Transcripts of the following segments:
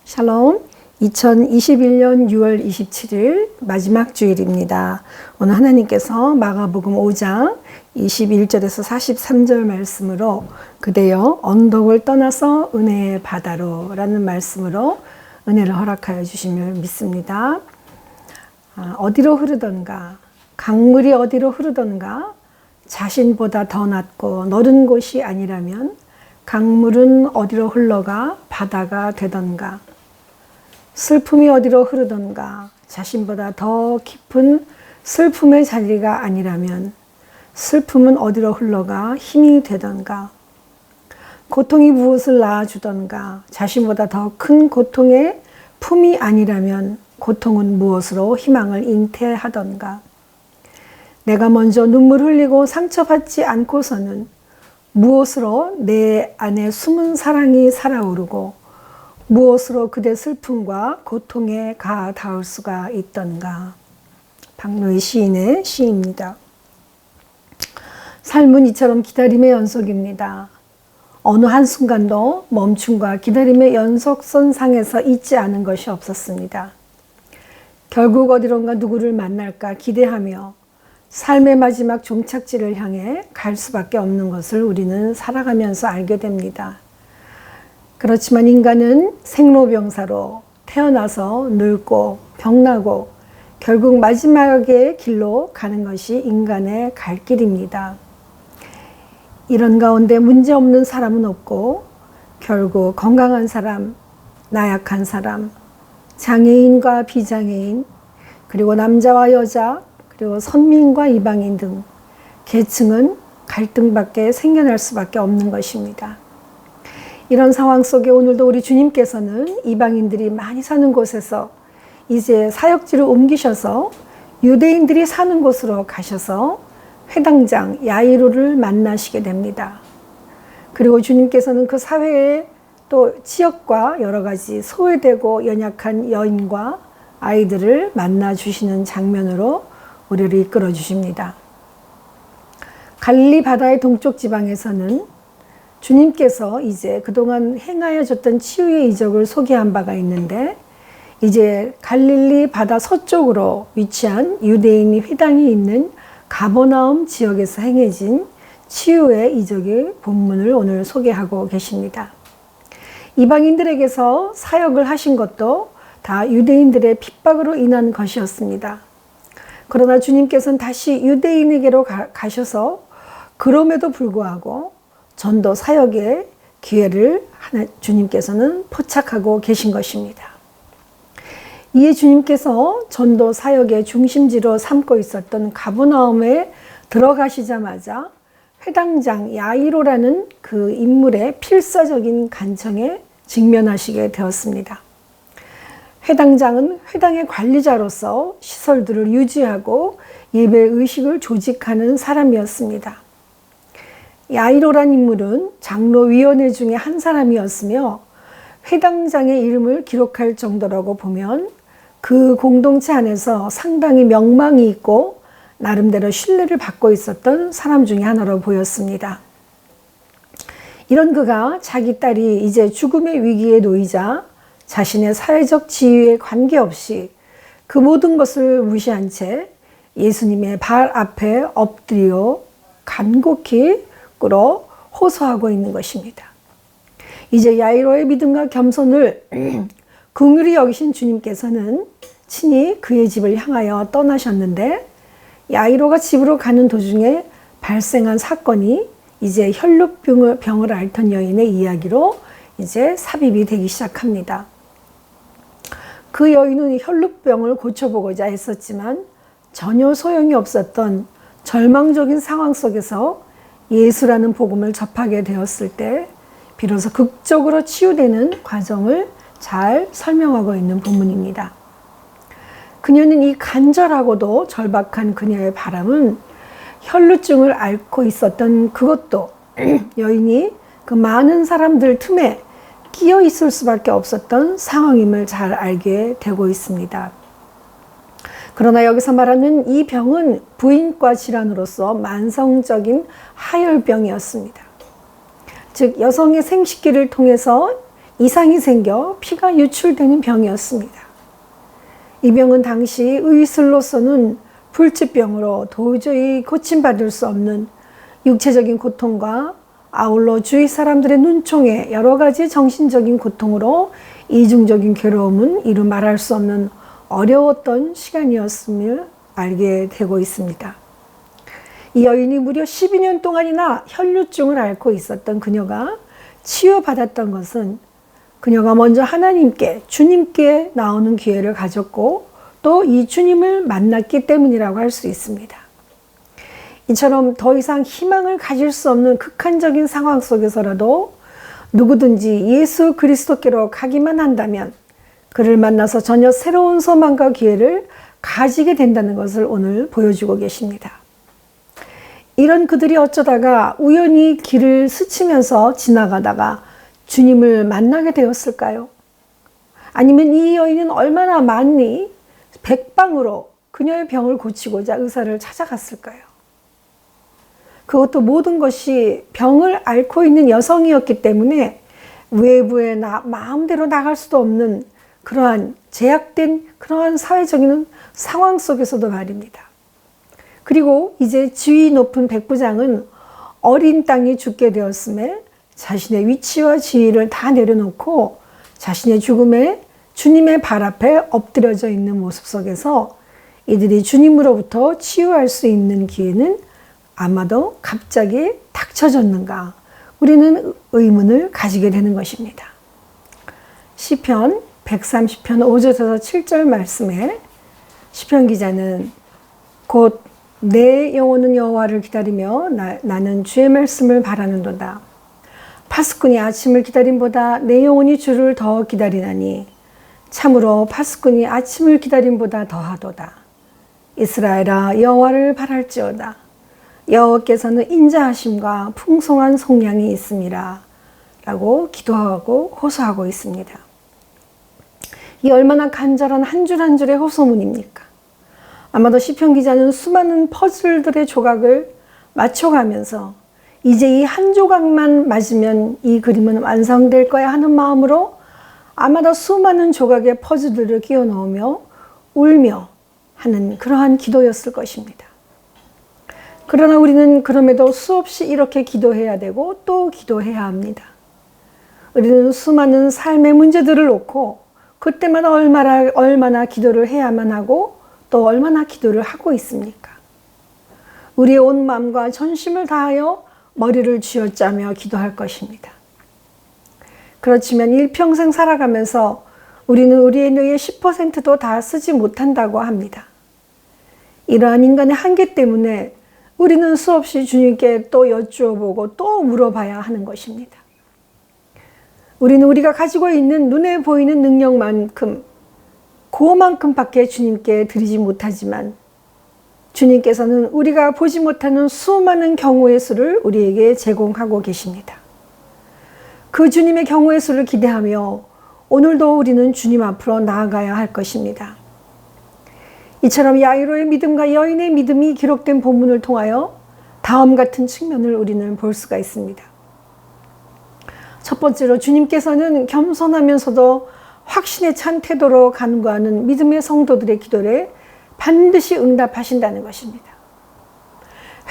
샬롬. 2021년 6월 27일 마지막 주일입니다. 오늘 하나님께서 마가복음 5장 21절에서 43절 말씀으로 그대여 언덕을 떠나서 은혜의 바다로 라는 말씀으로 은혜를 허락하여 주심을 믿습니다. 어디로 흐르던가, 강물이 어디로 흐르던가 자신보다 더 낮고 넓은 곳이 아니라면 강물은 어디로 흘러가 바다가 되던가, 슬픔이 어디로 흐르던가 자신보다 더 깊은 슬픔의 자리가 아니라면 슬픔은 어디로 흘러가 힘이 되던가, 고통이 무엇을 낳아주던가 자신보다 더 큰 고통의 품이 아니라면 고통은 무엇으로 희망을 잉태하던가, 내가 먼저 눈물 흘리고 상처받지 않고서는 무엇으로 내 안에 숨은 사랑이 살아오르고 무엇으로 그대 슬픔과 고통에 가닿을 수가 있던가. 박노희 시인의 시입니다. 삶은 이처럼 기다림의 연속입니다. 어느 한순간도 멈춤과 기다림의 연속선상에서 잊지 않은 것이 없었습니다. 결국 어디론가 누구를 만날까 기대하며 삶의 마지막 종착지를 향해 갈 수밖에 없는 것을 우리는 살아가면서 알게 됩니다. 그렇지만 인간은 생로병사로 태어나서 늙고 병나고 결국 마지막의 길로 가는 것이 인간의 갈 길입니다. 이런 가운데 문제없는 사람은 없고 결국 건강한 사람, 나약한 사람, 장애인과 비장애인, 그리고 남자와 여자, 그리고 선민과 이방인 등 계층은 갈등밖에 생겨날 수밖에 없는 것입니다. 이런 상황 속에 오늘도 우리 주님께서는 이방인들이 많이 사는 곳에서 이제 사역지를 옮기셔서 유대인들이 사는 곳으로 가셔서 회당장 야이로를 만나시게 됩니다. 그리고 주님께서는 그 사회의 또 지역과 여러 가지 소외되고 연약한 여인과 아이들을 만나 주시는 장면으로 우리를 이끌어 주십니다. 갈릴리 바다의 동쪽 지방에서는 주님께서 이제 그동안 행하여졌던 치유의 이적을 소개한 바가 있는데, 이제 갈릴리 바다 서쪽으로 위치한 유대인이 회당이 있는 가버나움 지역에서 행해진 치유의 이적의 본문을 오늘 소개하고 계십니다. 이방인들에게서 사역을 하신 것도 다 유대인들의 핍박으로 인한 것이었습니다. 그러나 주님께서는 다시 유대인에게로 가셔서 그럼에도 불구하고 전도 사역의 기회를 주님께서는 포착하고 계신 것입니다. 이에 주님께서 전도 사역의 중심지로 삼고 있었던 가버나움에 들어가시자마자 회당장 야이로라는 그 인물의 필사적인 간청에 직면하시게 되었습니다. 회당장은 회당의 관리자로서 시설들을 유지하고 예배 의식을 조직하는 사람이었습니다. 야이로란 인물은 장로위원회 중에 한 사람이었으며 회당장의 이름을 기록할 정도라고 보면 그 공동체 안에서 상당히 명망이 있고 나름대로 신뢰를 받고 있었던 사람 중에 하나로 보였습니다. 이런 그가 자기 딸이 이제 죽음의 위기에 놓이자 자신의 사회적 지위에 관계없이 그 모든 것을 무시한 채 예수님의 발 앞에 엎드려 간곡히 꿇어 호소하고 있는 것입니다. 이제 야이로의 믿음과 겸손을 긍휼히 여기신 주님께서는 친히 그의 집을 향하여 떠나셨는데, 야이로가 집으로 가는 도중에 발생한 사건이 이제 혈루병을 앓던 여인의 이야기로 이제 삽입이 되기 시작합니다. 그 여인은 혈루병을 고쳐보고자 했었지만 전혀 소용이 없었던 절망적인 상황 속에서 예수라는 복음을 접하게 되었을 때 비로소 극적으로 치유되는 과정을 잘 설명하고 있는 본문입니다. 그녀는 이 간절하고도 절박한 그녀의 바람은 혈루증을 앓고 있었던 그것도 여인이 그 많은 사람들 틈에 끼어 있을 수밖에 없었던 상황임을 잘 알게 되고 있습니다. 그러나 여기서 말하는 이 병은 부인과 질환으로서 만성적인 하혈병이었습니다. 즉 여성의 생식기를 통해서 이상이 생겨 피가 유출되는 병이었습니다. 이 병은 당시 의술로서는 불치병으로 도저히 고침받을 수 없는 육체적인 고통과 아울러 주위 사람들의 눈총에 여러 가지 정신적인 고통으로 이중적인 괴로움은 이루 말할 수 없는 어려웠던 시간이었음을 알게 되고 있습니다. 이 여인이 무려 12년 동안이나 혈류증을 앓고 있었던 그녀가 치유받았던 것은 그녀가 먼저 하나님께, 주님께 나오는 기회를 가졌고 또 이 주님을 만났기 때문이라고 할 수 있습니다. 이처럼 더 이상 희망을 가질 수 없는 극한적인 상황 속에서라도 누구든지 예수 그리스도께로 가기만 한다면 그를 만나서 전혀 새로운 소망과 기회를 가지게 된다는 것을 오늘 보여주고 계십니다. 이런 그들이 어쩌다가 우연히 길을 스치면서 지나가다가 주님을 만나게 되었을까요? 아니면 이 여인은 얼마나 많이 백방으로 그녀의 병을 고치고자 의사를 찾아갔을까요? 그것도 모든 것이 병을 앓고 있는 여성이었기 때문에 외부에 마음대로 나갈 수도 없는 그러한 제약된 그러한 사회적인 상황 속에서도 말입니다. 그리고 이제 지위 높은 백부장은 어린 땅이 죽게 되었음에 자신의 위치와 지위를 다 내려놓고 자신의 죽음에 주님의 발 앞에 엎드려져 있는 모습 속에서 이들이 주님으로부터 치유할 수 있는 기회는 아마도 갑자기 닥쳐졌는가? 우리는 의문을 가지게 되는 것입니다. 시편 130편 5절에서 7절 말씀에 시편 기자는 곧 내 영혼은 여호와를 기다리며 나는 주의 말씀을 바라는도다. 파수꾼이 아침을 기다림보다 내 영혼이 주를 더 기다리나니 참으로 파수꾼이 아침을 기다림보다 더하도다. 이스라엘아 여호와를 바랄지어다. 여호와께서는 인자하심과 풍성한 속량이 있음이라 라고 기도하고 호소하고 있습니다. 이 얼마나 간절한 한 줄 한 줄의 호소문입니까? 아마도 시편 기자는 수많은 퍼즐들의 조각을 맞춰가면서 이제 이 한 조각만 맞으면 이 그림은 완성될 거야 하는 마음으로 아마도 수많은 조각의 퍼즐들을 끼워 넣으며 울며 하는 그러한 기도였을 것입니다. 그러나 우리는 그럼에도 수없이 이렇게 기도해야 되고 또 기도해야 합니다. 우리는 수많은 삶의 문제들을 놓고 그때마다 얼마나 기도를 해야만 하고 또 얼마나 기도를 하고 있습니까? 우리의 온 마음과 전심을 다하여 머리를 쥐어짜며 기도할 것입니다. 그렇지만 일평생 살아가면서 우리는 우리의 뇌의 10%도 다 쓰지 못한다고 합니다. 이러한 인간의 한계 때문에 우리는 수없이 주님께 또 여쭈어보고 또 물어봐야 하는 것입니다. 우리는 우리가 가지고 있는 눈에 보이는 능력만큼 그만큼밖에 주님께 드리지 못하지만 주님께서는 우리가 보지 못하는 수많은 경우의 수를 우리에게 제공하고 계십니다. 그 주님의 경우의 수를 기대하며 오늘도 우리는 주님 앞으로 나아가야 할 것입니다. 이처럼 야이로의 믿음과 여인의 믿음이 기록된 본문을 통하여 다음 같은 측면을 우리는 볼 수가 있습니다. 첫 번째로 주님께서는 겸손하면서도 확신에 찬 태도로 간구하는 믿음의 성도들의 기도에 반드시 응답하신다는 것입니다.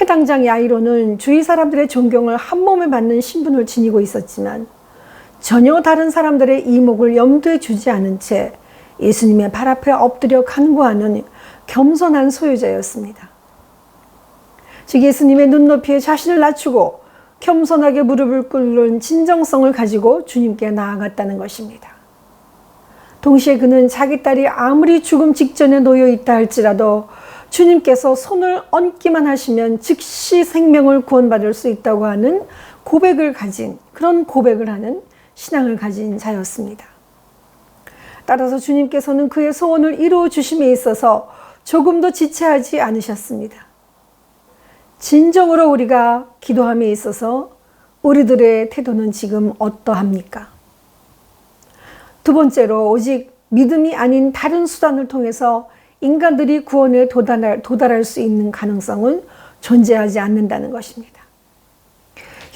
회당장 야이로는 주위 사람들의 존경을 한 몸에 받는 신분을 지니고 있었지만 전혀 다른 사람들의 이목을 염두에 두지 않은 채 예수님의 발 앞에 엎드려 간구하는 겸손한 소유자였습니다. 즉 예수님의 눈높이에 자신을 낮추고 겸손하게 무릎을 꿇는 진정성을 가지고 주님께 나아갔다는 것입니다. 동시에 그는 자기 딸이 아무리 죽음 직전에 놓여 있다 할지라도 주님께서 손을 얹기만 하시면 즉시 생명을 구원받을 수 있다고 하는 그런 고백을 하는 신앙을 가진 자였습니다. 따라서 주님께서는 그의 소원을 이루어 주심에 있어서 조금도 지체하지 않으셨습니다. 진정으로 우리가 기도함에 있어서 우리들의 태도는 지금 어떠합니까? 두 번째로 오직 믿음이 아닌 다른 수단을 통해서 인간들이 구원에 도달할 수 있는 가능성은 존재하지 않는다는 것입니다.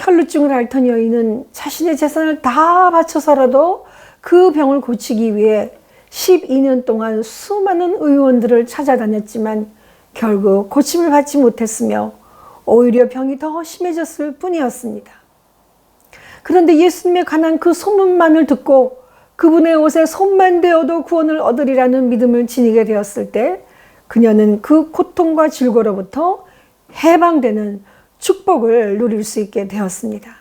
혈루증을 앓던 여인은 자신의 재산을 다 바쳐서라도 그 병을 고치기 위해 12년 동안 수많은 의원들을 찾아다녔지만 결국 고침을 받지 못했으며 오히려 병이 더 심해졌을 뿐이었습니다. 그런데 예수님에 관한 그 소문만을 듣고 그분의 옷에 손만 대어도 구원을 얻으리라는 믿음을 지니게 되었을 때 그녀는 그 고통과 질고로부터 해방되는 축복을 누릴 수 있게 되었습니다.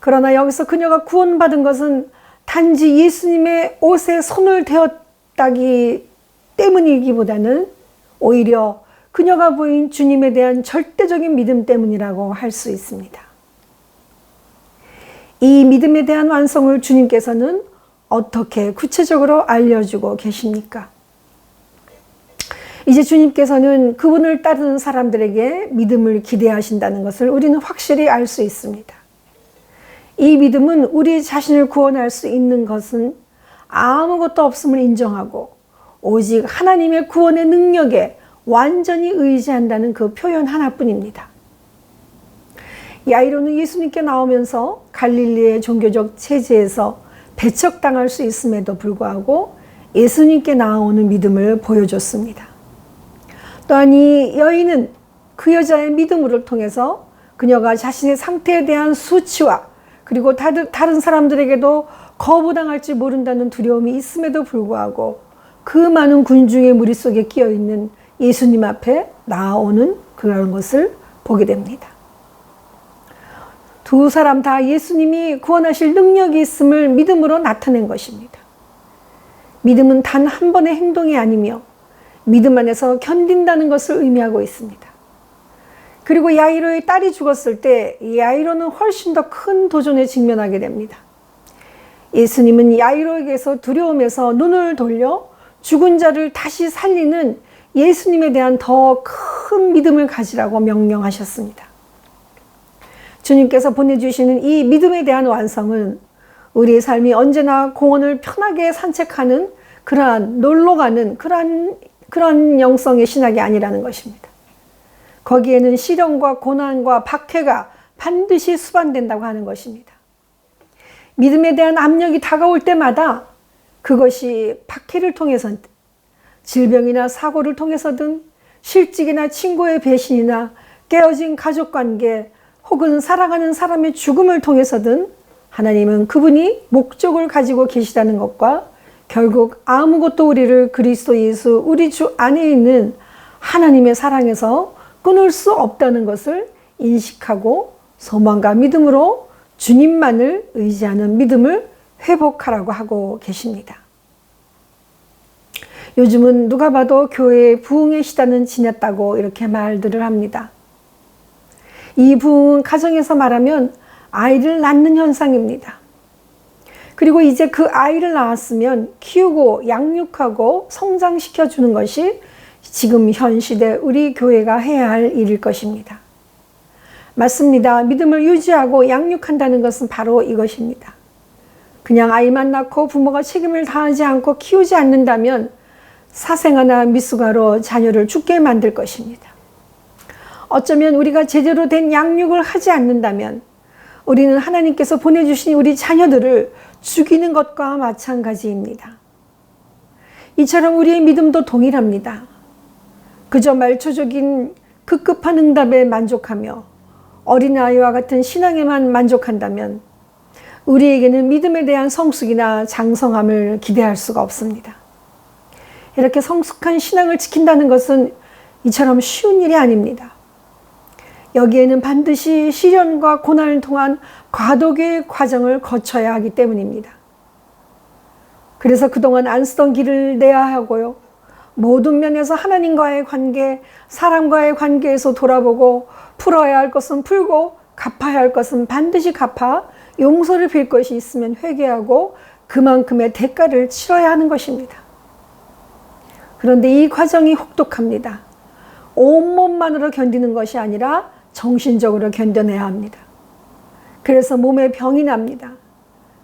그러나 여기서 그녀가 구원받은 것은 단지 예수님의 옷에 손을 대었다기 때문이기보다는 오히려 그녀가 보인 주님에 대한 절대적인 믿음 때문이라고 할 수 있습니다. 이 믿음에 대한 완성을 주님께서는 어떻게 구체적으로 알려주고 계십니까? 이제 주님께서는 그분을 따르는 사람들에게 믿음을 기대하신다는 것을 우리는 확실히 알 수 있습니다. 이 믿음은 우리 자신을 구원할 수 있는 것은 아무것도 없음을 인정하고 오직 하나님의 구원의 능력에 완전히 의지한다는 그 표현 하나뿐입니다. 야이로는 예수님께 나오면서 갈릴리의 종교적 체제에서 배척당할 수 있음에도 불구하고 예수님께 나오는 믿음을 보여줬습니다. 또한 이 여인은 그 여자의 믿음을 통해서 그녀가 자신의 상태에 대한 수치와 그리고 다른 사람들에게도 거부당할지 모른다는 두려움이 있음에도 불구하고 그 많은 군중의 무리 속에 끼어있는 예수님 앞에 나아오는 그런 것을 보게 됩니다. 두 사람 다 예수님이 구원하실 능력이 있음을 믿음으로 나타낸 것입니다. 믿음은 단 한 번의 행동이 아니며 믿음 안에서 견딘다는 것을 의미하고 있습니다. 그리고 야이로의 딸이 죽었을 때 야이로는 훨씬 더 큰 도전에 직면하게 됩니다. 예수님은 야이로에게서 두려움에서 눈을 돌려 죽은 자를 다시 살리는 예수님에 대한 더 큰 믿음을 가지라고 명령하셨습니다. 주님께서 보내주시는 이 믿음에 대한 완성은 우리의 삶이 언제나 공원을 편하게 산책하는 그러한 놀러가는 그런 영성의 신학이 아니라는 것입니다. 거기에는 시련과 고난과 박해가 반드시 수반된다고 하는 것입니다. 믿음에 대한 압력이 다가올 때마다 그것이 박해를 통해서든 질병이나 사고를 통해서든 실직이나 친구의 배신이나 깨어진 가족관계 혹은 사랑하는 사람의 죽음을 통해서든 하나님은 그분이 목적을 가지고 계시다는 것과 결국 아무것도 우리를 그리스도 예수 우리 주 안에 있는 하나님의 사랑에서 끊을 수 없다는 것을 인식하고 소망과 믿음으로 주님만을 의지하는 믿음을 회복하라고 하고 계십니다. 요즘은 누가 봐도 교회의 부흥의 시대는 지났다고 이렇게 말들을 합니다. 이 부흥은 가정에서 말하면 아이를 낳는 현상입니다. 그리고 이제 그 아이를 낳았으면 키우고 양육하고 성장시켜 주는 것이 지금 현 시대 우리 교회가 해야 할 일일 것입니다. 맞습니다. 믿음을 유지하고 양육한다는 것은 바로 이것입니다. 그냥 아이만 낳고 부모가 책임을 다하지 않고 키우지 않는다면 사생아나 미숙아로 자녀를 죽게 만들 것입니다. 어쩌면 우리가 제대로 된 양육을 하지 않는다면 우리는 하나님께서 보내주신 우리 자녀들을 죽이는 것과 마찬가지입니다. 이처럼 우리의 믿음도 동일합니다. 그저 말초적인 급급한 응답에 만족하며 어린아이와 같은 신앙에만 만족한다면 우리에게는 믿음에 대한 성숙이나 장성함을 기대할 수가 없습니다. 이렇게 성숙한 신앙을 지킨다는 것은 이처럼 쉬운 일이 아닙니다. 여기에는 반드시 시련과 고난을 통한 과도기의 과정을 거쳐야 하기 때문입니다. 그래서 그동안 안 쓰던 길을 내야 하고요. 모든 면에서 하나님과의 관계, 사람과의 관계에서 돌아보고 풀어야 할 것은 풀고 갚아야 할 것은 반드시 갚아 용서를 빌 것이 있으면 회개하고 그만큼의 대가를 치러야 하는 것입니다. 그런데 이 과정이 혹독합니다. 온몸만으로 견디는 것이 아니라 정신적으로 견뎌내야 합니다. 그래서 몸에 병이 납니다.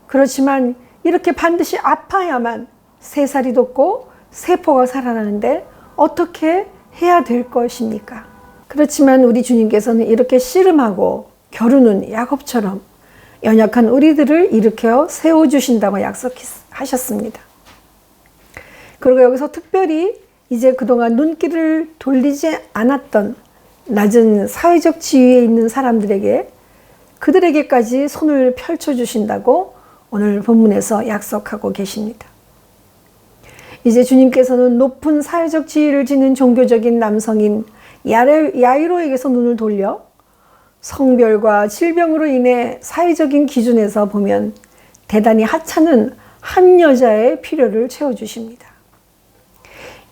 그렇지만 이렇게 반드시 아파야만 새살이 돋고 세포가 살아나는데 어떻게 해야 될 것입니까? 그렇지만 우리 주님께서는 이렇게 씨름하고 겨루는 야곱처럼 연약한 우리들을 일으켜 세워주신다고 약속하셨습니다. 그리고 여기서 특별히 이제 그동안 눈길을 돌리지 않았던 낮은 사회적 지위에 있는 사람들에게 그들에게까지 손을 펼쳐주신다고 오늘 본문에서 약속하고 계십니다. 이제 주님께서는 높은 사회적 지위를 지닌 종교적인 남성인 야이로에게서 눈을 돌려 성별과 질병으로 인해 사회적인 기준에서 보면 대단히 하찮은 한 여자의 필요를 채워주십니다.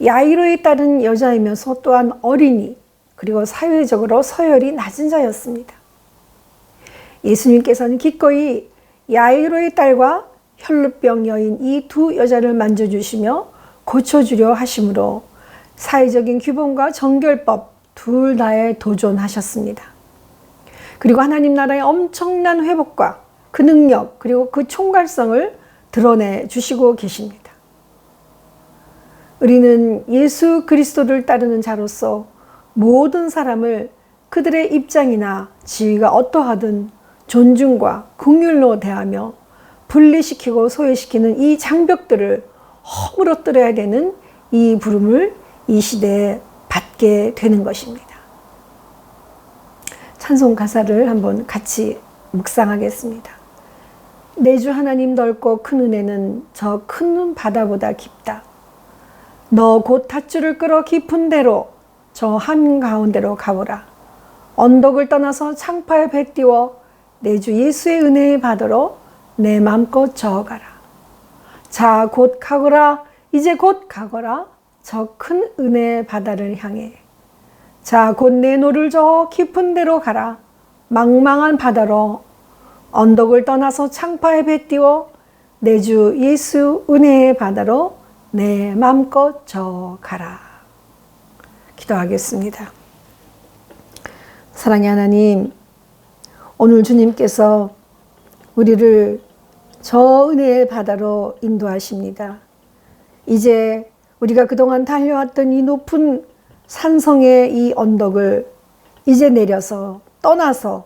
야이로에 따른 여자이면서 또한 어린이, 그리고 사회적으로 서열이 낮은 자였습니다. 예수님께서는 기꺼이 야이로의 딸과 혈루병 여인 이 두 여자를 만져주시며 고쳐주려 하심으로 사회적인 규범과 정결법 둘 다에 도전하셨습니다. 그리고 하나님 나라의 엄청난 회복과 그 능력 그리고 그 총괄성을 드러내 주시고 계십니다. 우리는 예수 그리스도를 따르는 자로서 모든 사람을 그들의 입장이나 지위가 어떠하든 존중과 긍휼로 대하며 분리시키고 소외시키는 이 장벽들을 허물어뜨려야 되는 이 부름을 이 시대에 받게 되는 것입니다. 찬송 가사를 한번 같이 묵상하겠습니다. 내 주 하나님 넓고 큰 은혜는 저 큰 바다보다 깊다. 너 곧 닷줄을 끌어 깊은 데로 저 한가운데로 가보라. 언덕을 떠나서 창파에 배 띄워 내 주 예수의 은혜의 바다로 내 맘껏 저어가라. 자, 곧 가거라. 이제 곧 가거라. 저 큰 은혜의 바다를 향해. 자, 곧 내 노를 저어 깊은 데로 가라. 망망한 바다로 언덕을 떠나서 창파에 배 띄워 내 주 예수 은혜의 바다로 내 맘껏 저어가라. 기도하겠습니다. 사랑의 하나님, 오늘 주님께서 우리를 저 은혜의 바다로 인도하십니다. 이제 우리가 그동안 달려왔던 이 높은 산성의 이 언덕을 이제 내려서 떠나서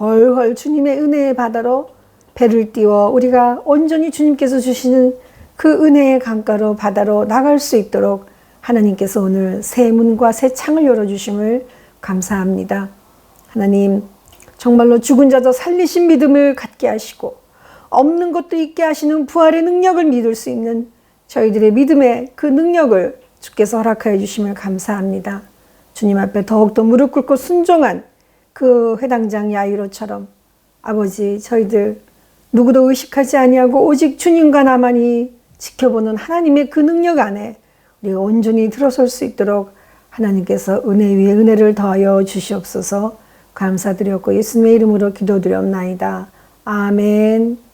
헐헐 주님의 은혜의 바다로 배를 띄워 우리가 온전히 주님께서 주시는 그 은혜의 강가로 바다로 나갈 수 있도록 하나님께서 오늘 새 문과 새 창을 열어주심을 감사합니다. 하나님, 정말로 죽은 자도 살리신 믿음을 갖게 하시고 없는 것도 있게 하시는 부활의 능력을 믿을 수 있는 저희들의 믿음의 그 능력을 주께서 허락하여 주심을 감사합니다. 주님 앞에 더욱더 무릎 꿇고 순종한 그 회당장 야이로처럼 아버지, 저희들 누구도 의식하지 아니하고 오직 주님과 나만이 지켜보는 하나님의 그 능력 안에 우리가 온전히 들어설 수 있도록 하나님께서 은혜 위에 은혜를 더하여 주시옵소서. 감사드렸고 예수님의 이름으로 기도드렸나이다. 아멘.